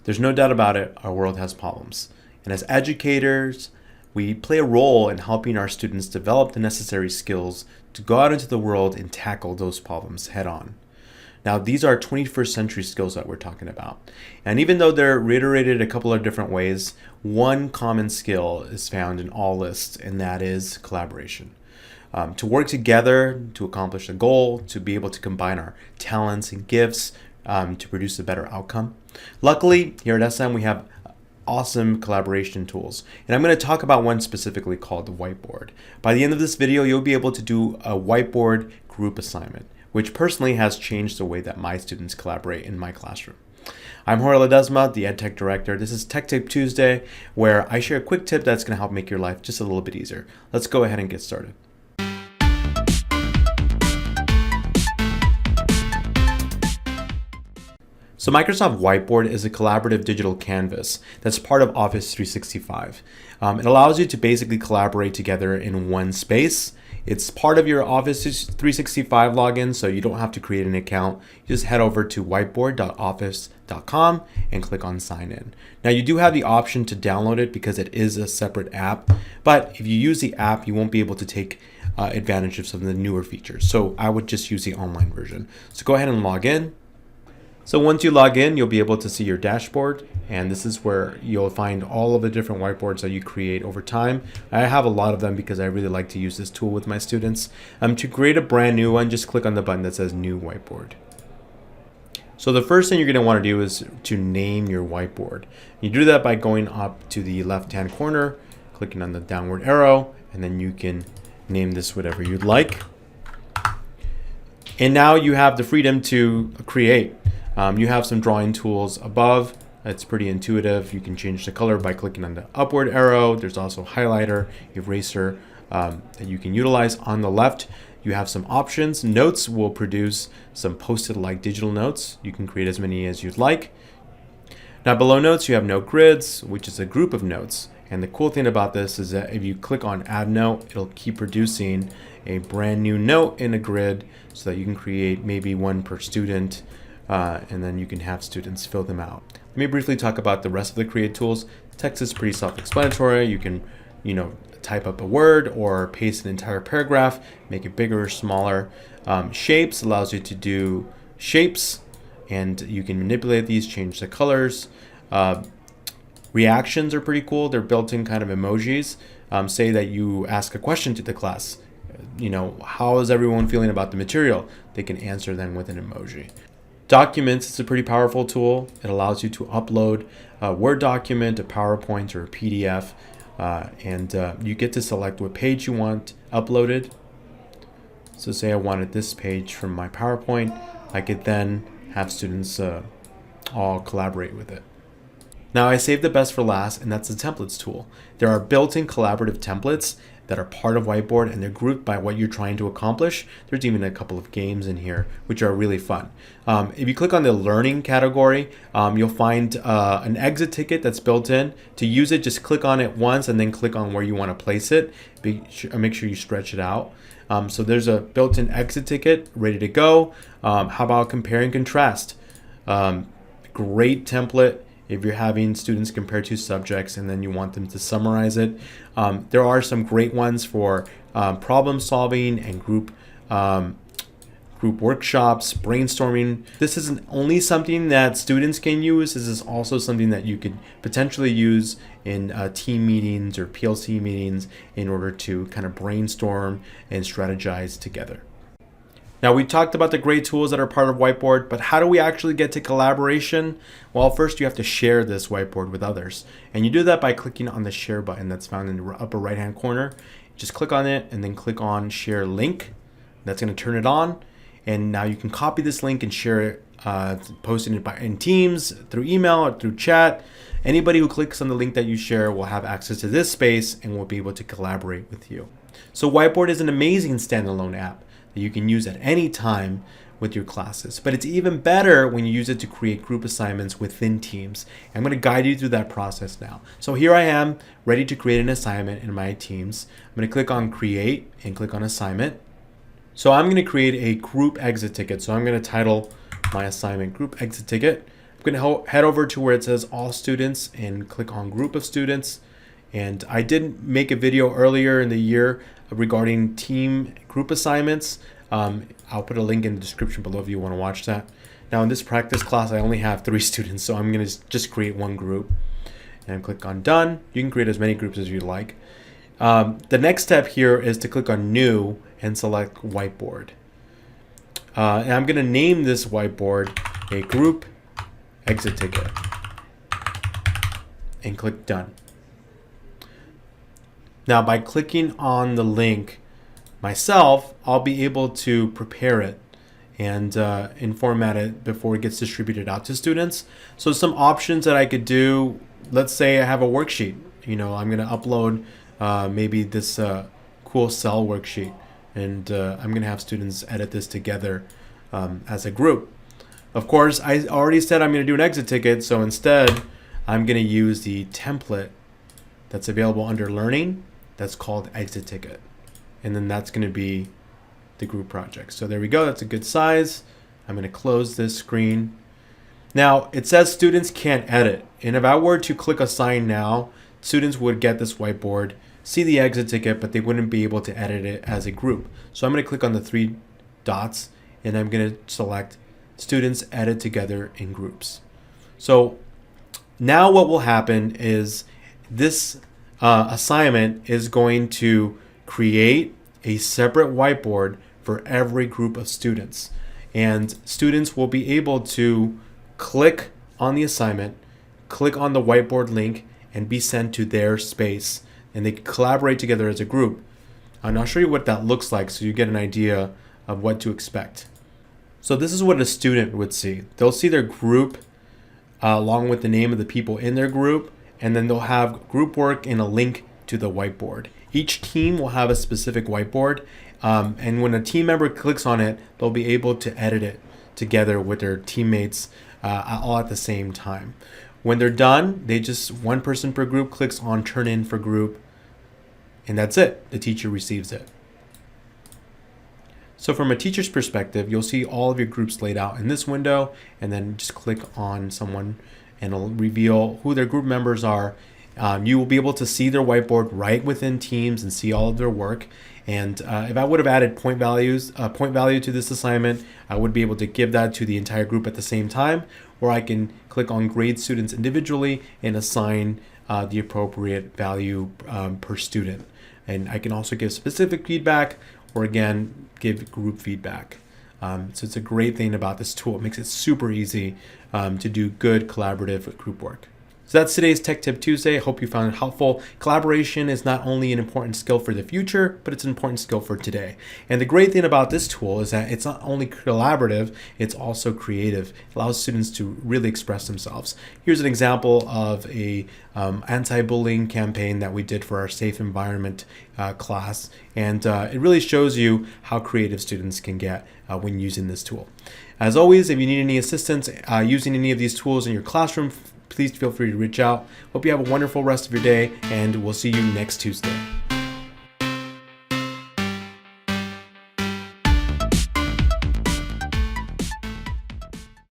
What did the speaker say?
There's no doubt about it, our world has problems. And as educators, we play a role in helping our students develop the necessary skills to go out into the world and tackle those problems head on. Now, these are 21st century skills that we're talking about. And even though they're reiterated a couple of different ways, one common skill is found in all lists, and that is collaboration. To work together to accomplish a goal, to be able to combine our talents and gifts to produce a better outcome. Luckily, here at SM, we have awesome collaboration tools. And I'm going to talk about one specifically called the Whiteboard. By the end of this video, you'll be able to do a Whiteboard group assignment, which personally has changed the way that my students collaborate in my classroom. I'm Jorge Ledesma, the EdTech Director. This is Tech Tip Tuesday, where I share a quick tip that's going to help make your life just a little bit easier. Let's go ahead and get started. So Microsoft Whiteboard is a collaborative digital canvas that's part of Office 365. It allows you to basically collaborate together in one space. It's part of your Office 365 login, so you don't have to create an account. You just head over to whiteboard.office.com and click on sign in. Now you do have the option to download it because it is a separate app, but if you use the app, you won't be able to take advantage of some of the newer features. So I would just use the online version. So go ahead and log in. So once you log in, you'll be able to see your dashboard, and this is where you'll find all of the different whiteboards that you create over time. I have a lot of them because I really like to use this tool with my students. To create a brand new one, just click on the button that says New Whiteboard. So the first thing you're going to want to do is to name your whiteboard. You do that by going up to the left-hand corner, clicking on the downward arrow, and then you can name this whatever you'd like. And now you have the freedom to create. You have some drawing tools above. It's pretty intuitive. You can change the color by clicking on the upward arrow. There's also highlighter, eraser that you can utilize. On the left, you have some options. Notes will produce some post-it like digital notes. You can create as many as you'd like. Now below notes, you have note grids, which is a group of notes. And the cool thing about this is that if you click on add note, it'll keep producing a brand new note in a grid so that you can create maybe one per student. And then you can have students fill them out. Let me briefly talk about the rest of the create tools. Text is pretty self-explanatory. You can, type up a word or paste an entire paragraph, make it bigger or smaller. Shapes allows you to do shapes, and you can manipulate these, change the colors. Reactions are pretty cool. They're built-in kind of emojis. Say that you ask a question to the class. How is everyone feeling about the material? They can answer then with an emoji. Documents is a pretty powerful tool. It allows you to upload a Word document, a PowerPoint, or a PDF, and you get to select what page you want uploaded. So say I wanted this page from my PowerPoint, I could then have students all collaborate with it. Now I saved the best for last, and that's the templates tool. There are built-in collaborative templates that are part of Whiteboard, and they're grouped by what you're trying to accomplish. There's even a couple of games in here, which are really fun. If you click on the learning category, you'll find an exit ticket that's built in. To use it, just click on it once and then click on where you want to place it. Make sure you stretch it out. So there's a built-in exit ticket ready to go. How about compare and contrast? Great template if you're having students compare two subjects and then you want them to summarize it. There are some great ones for problem solving and group workshops, brainstorming. This isn't only something that students can use. This is also something that you could potentially use in team meetings or PLC meetings in order to kind of brainstorm and strategize together. Now we talked about the great tools that are part of Whiteboard, but how do we actually get to collaboration? Well, first you have to share this whiteboard with others. And you do that by clicking on the share button that's found in the upper right-hand corner. Just click on it and then click on share link. That's going to turn it on. And now you can copy this link and share it, posting it in Teams, through email, or through chat. Anybody who clicks on the link that you share will have access to this space and will be able to collaborate with you. So Whiteboard is an amazing standalone app that you can use at any time with your classes. But it's even better when you use it to create group assignments within teams. I'm going to guide you through that process now. So here I am ready to create an assignment in my teams. I'm going to click on create and click on assignment. So I'm going to create a group exit ticket. So I'm going to title my assignment group exit ticket. I'm I'm going to head over to where it says all students and click on group of students. And I did make a video earlier in the year regarding team group assignments. I'll put a link in the description below if you want to watch that. Now in this practice class, I only have 3 students, so I'm going to just create one group. And click on done. You can create as many groups as you like. The next step here is to click on new and select whiteboard. And I'm going to name this whiteboard a group exit ticket and click done. Now by clicking on the link myself, I'll be able to prepare it and format it before it gets distributed out to students. So some options that I could do, let's say I have a worksheet. I'm going to upload maybe this cool cell worksheet, and I'm going to have students edit this together as a group. Of course, I already said I'm going to do an exit ticket, so instead I'm going to use the template that's available under learning that's called exit ticket. And then that's going to be the group project. So there we go. That's a good size. I'm going to close this screen. Now it says students can't edit. And if I were to click assign now, students would get this whiteboard, see the exit ticket, but they wouldn't be able to edit it as a group. So I'm going to click on the 3 dots and I'm going to select students edit together in groups. So now what will happen is this assignment is going to create a separate whiteboard for every group of students. And students will be able to click on the assignment, click on the whiteboard link, and be sent to their space. And they can collaborate together as a group. And I'll show you what that looks like so you get an idea of what to expect. So this is what a student would see. They'll see their group along with the name of the people in their group, and then they'll have group work and a link to the whiteboard. Each team will have a specific whiteboard, and when a team member clicks on it, they'll be able to edit it together with their teammates all at the same time. When they're done, they just, one person per group clicks on turn in for group, and that's it. The teacher receives it. So from a teacher's perspective, you'll see all of your groups laid out in this window, and then just click on someone and it'll reveal who their group members are. You will be able to see their whiteboard right within Teams and see all of their work. And if I would have added point value to this assignment, I would be able to give that to the entire group at the same time, or I can click on grade students individually and assign the appropriate value per student. And I can also give specific feedback, or again, give group feedback. So it's a great thing about this tool. It makes it super easy to do good collaborative group work. So that's today's Tech Tip Tuesday. I hope you found it helpful. Collaboration is not only an important skill for the future, but it's an important skill for today. And the great thing about this tool is that it's not only collaborative, it's also creative. It allows students to really express themselves. Here's an example of a anti-bullying campaign that we did for our Safe Environment class. And it really shows you how creative students can get when using this tool. As always, if you need any assistance using any of these tools in your classroom, please feel free to reach out. Hope you have a wonderful rest of your day, and we'll see you next Tuesday.